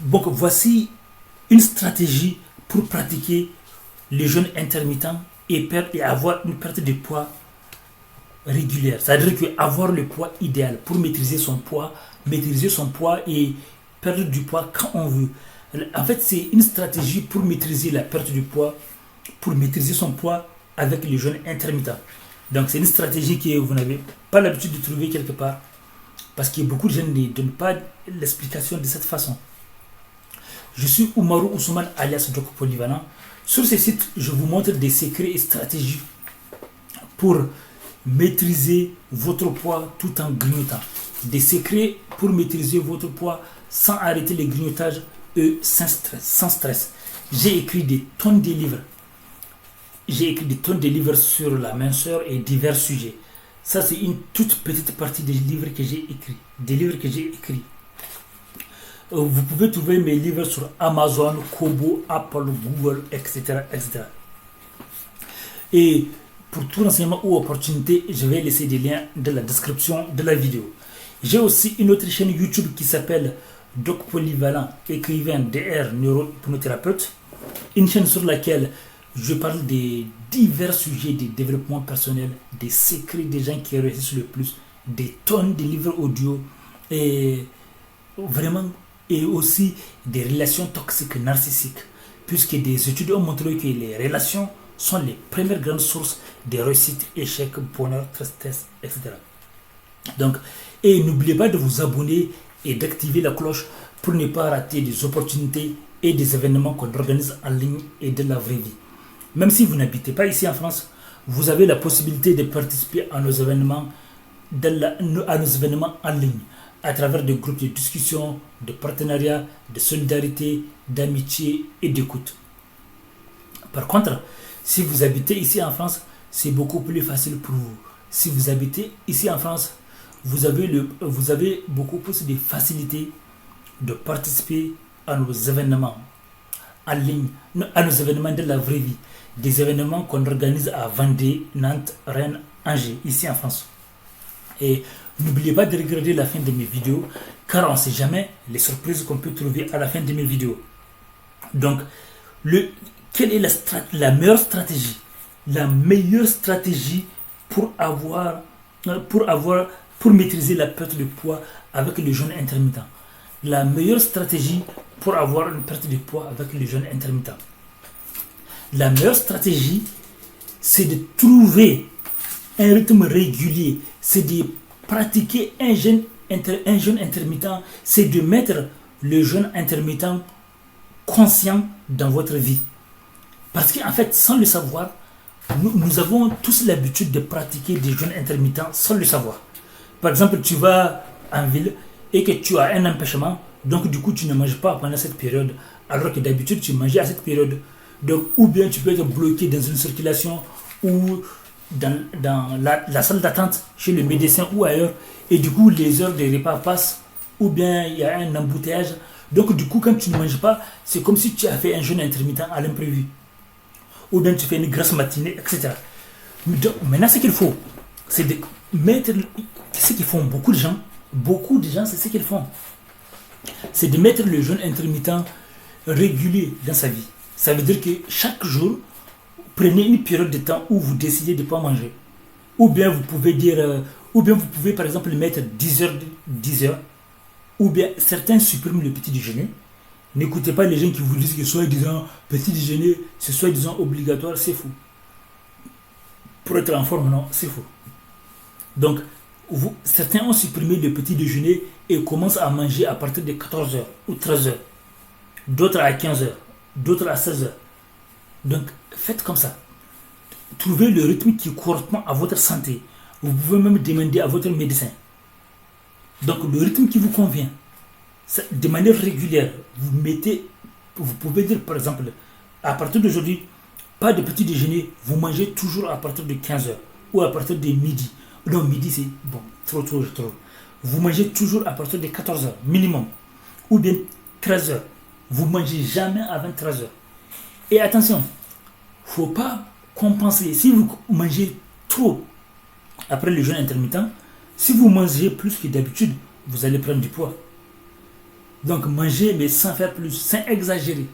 Donc voici une stratégie pour pratiquer le jeûne intermittent et avoir une perte de poids régulière. C'est-à-dire avoir le poids idéal pour maîtriser son poids et perdre du poids quand on veut. En fait, c'est une stratégie pour maîtriser la perte du poids, pour maîtriser son poids avec le jeûne intermittent. Donc c'est une stratégie que vous n'avez pas l'habitude de trouver quelque part, parce que beaucoup de gens ne donnent pas l'explication de cette façon. Je suis Oumarou Ousmane alias Doc Polyvalent. Sur ce site, je vous montre des secrets et stratégies pour maîtriser votre poids tout en grignotant. Des secrets pour maîtriser votre poids sans arrêter les grignotages et sans stress. J'ai écrit des tonnes de livres. Sur la minceur et divers sujets. Ça, c'est une toute petite partie des livres que j'ai écrits. Vous pouvez trouver mes livres sur Amazon, Kobo, Apple, Google, etc. Et pour tout renseignement ou opportunité, je vais laisser des liens dans la description de la vidéo. J'ai aussi une autre chaîne YouTube qui s'appelle Doc Polyvalent, écrivain DR neurohypnothérapeute. Une chaîne sur laquelle je parle des divers sujets de développement personnel, des secrets des gens qui réussissent le plus, des tonnes de livres audio et aussi des relations toxiques narcissiques, puisque des études ont montré que les relations sont les premières grandes sources de réussite, échec, bonheur, tristesse, etc. Donc, et n'oubliez pas de vous abonner et d'activer la cloche pour ne pas rater des opportunités et des événements qu'on organise en ligne et de la vraie vie. Même si vous n'habitez pas ici en France, vous avez la possibilité de participer à nos événements en ligne, à travers des groupes de discussion, de partenariat, de solidarité, d'amitié et d'écoute. Par contre, si vous habitez ici en France, c'est beaucoup plus facile pour vous. Si vous habitez ici en France, vous avez beaucoup plus de facilité de participer à nos événements en ligne, à nos événements de la vraie vie, des événements qu'on organise à Vendée, Nantes, Rennes, Angers, ici en France. Et n'oubliez pas de regarder la fin de mes vidéos, car on ne sait jamais les surprises qu'on peut trouver à la fin de mes vidéos. Donc, quelle est la meilleure stratégie? La meilleure stratégie pour maîtriser la perte de poids avec le jeûne intermittent. La meilleure stratégie pour avoir une perte de poids avec le jeûne intermittent. La meilleure stratégie, c'est de trouver un rythme régulier, c'est de pratiquer un jeûne intermittent, c'est de mettre le jeûne intermittent conscient dans votre vie. Parce qu'en fait, sans le savoir, nous avons tous l'habitude de pratiquer des jeûnes intermittents sans le savoir. Par exemple, tu vas en ville et que tu as un empêchement, donc du coup tu ne manges pas pendant cette période, alors que d'habitude tu mangeais à cette période. Donc, ou bien tu peux être bloqué dans une circulation ou dans la salle d'attente chez le médecin ou ailleurs, et du coup les heures de repas passent, ou bien il y a un embouteillage. Donc du coup quand tu ne manges pas, c'est comme si tu as fait un jeûne intermittent à l'imprévu, ou bien tu fais une grasse matinée, etc. Donc, maintenant ce qu'il faut, c'est de mettre ce qu'ils font beaucoup de gens, c'est ce qu'ils font, c'est de mettre le jeûne intermittent régulier dans sa vie. Ça veut dire que chaque jour, prenez une période de temps où vous décidez de ne pas manger. Ou bien vous pouvez par exemple mettre 10 heures, ou bien certains suppriment le petit déjeuner. N'écoutez pas les gens qui vous disent que soi-disant petit déjeuner, c'est soi-disant obligatoire, c'est faux. Pour être en forme, non, c'est faux. Donc, certains ont supprimé le petit déjeuner et commencent à manger à partir de 14h ou 13h. D'autres à 15h, d'autres à 16h. Donc, faites comme ça. Trouvez le rythme qui correspond à votre santé. Vous pouvez même demander à votre médecin. Donc, le rythme qui vous convient, de manière régulière, vous pouvez dire par exemple, à partir d'aujourd'hui, pas de petit déjeuner, vous mangez toujours à partir de 15h ou à partir de midi. Non, midi c'est bon, trop. Vous mangez toujours à partir de 14h minimum, ou bien 13h. Vous mangez jamais avant 13h. Et attention, il ne faut pas compenser. Si vous mangez trop après le jeûne intermittent, si vous mangez plus que d'habitude, vous allez prendre du poids. Donc manger mais sans faire plus, sans exagérer.